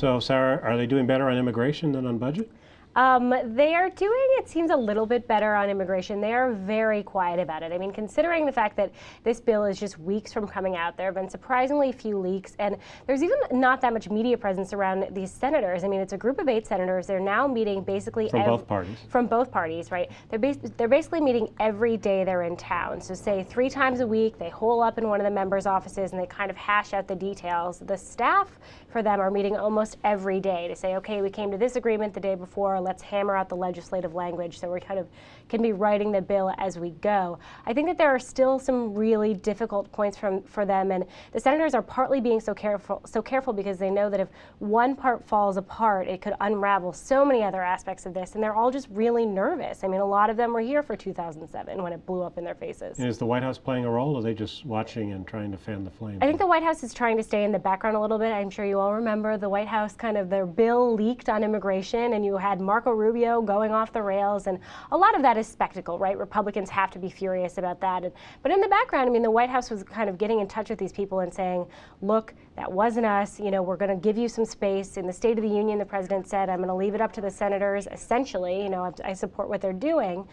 So, Sarah, are they doing better on immigration than on budget? They are doing, it seems, a little bit better on immigration. They are very quiet about it. I mean, considering the fact that this bill is just weeks from coming out, there have been surprisingly few leaks, and there's even not that much media presence around these senators. I mean, it's a group of 8 senators. They're now meeting basically from both parties. From both parties, right? They're basically meeting every day they're in town. So say 3 times a week, they hole up in one of the members' offices and they kind of hash out the details. The staff for them are meeting almost every day to say, okay, we came to this agreement the day before, let's hammer out the legislative language so we kind of can be writing the bill as we go. I think that there are still some really difficult points for them, and the senators are partly being so careful because they know that if one part falls apart, it could unravel so many other aspects of this, and they're all just really nervous. I mean, a lot of them were here for 2007 when it blew up in their faces. And is the White House playing a role, or are they just watching and trying to fan the flames? I think the White House is trying to stay in the background a little bit. I'm sure you all remember the White House, kind of their bill leaked on immigration, and you had Marco Rubio going off the rails, and a lot of that is spectacle, right? Republicans have to be furious about that. But in the background, I mean, the White House was kind of getting in touch with these people and saying, look, that wasn't us. You know, we're going to give you some space. In the State of the Union, the president said, I'm going to leave it up to the senators. Essentially, you know, I support what they're doing.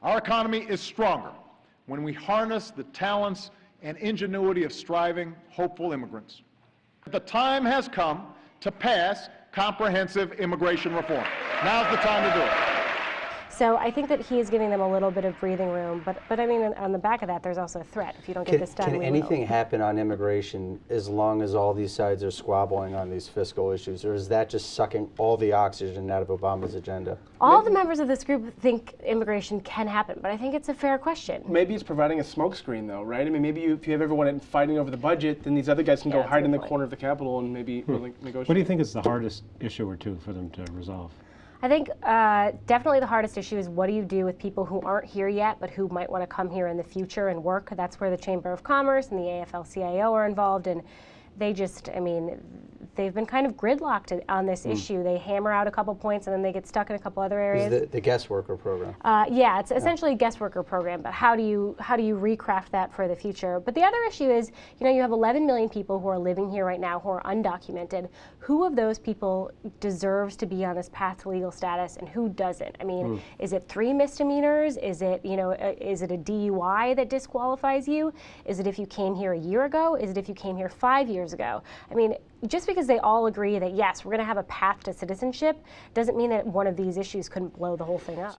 Our economy is stronger when we harness the talents and ingenuity of striving, hopeful immigrants. The time has come to pass comprehensive immigration reform. Now's the time to do it. So I think that he is giving them a little bit of breathing room, but I mean, on the back of that, there's also a threat. If you don't get this done, can anything happen on immigration as long as all these sides are squabbling on these fiscal issues, or is that just sucking all the oxygen out of Obama's agenda? All the members of this group think immigration can happen, but I think it's a fair question. Maybe it's providing a smokescreen, though, right? I mean, maybe if you have everyone fighting over the budget, then these other guys can go hide in the corner of the Capitol and maybe negotiate. What do you think is the hardest issue or two for them to resolve? I think definitely the hardest issue is what do you do with people who aren't here yet but who might want to come here in the future and work. That's where the Chamber of Commerce and the AFL-CIO are involved, and they just, I mean, they've been kind of gridlocked on this issue. They hammer out a couple points and then they get stuck in a couple other areas. The guest worker program. Yeah, it's essentially a guest worker program, but how do you recraft that for the future? But the other issue is, you know, you have 11 million people who are living here right now who are undocumented. Who of those people deserves to be on this path to legal status and who doesn't? I mean, is it 3 misdemeanors? Is it, you know, is it a DUI that disqualifies you? Is it if you came here a year ago? Is it if you came here 5 years ago? I mean, just because they all agree that, yes, we're going to have a path to citizenship doesn't mean that one of these issues couldn't blow the whole thing up.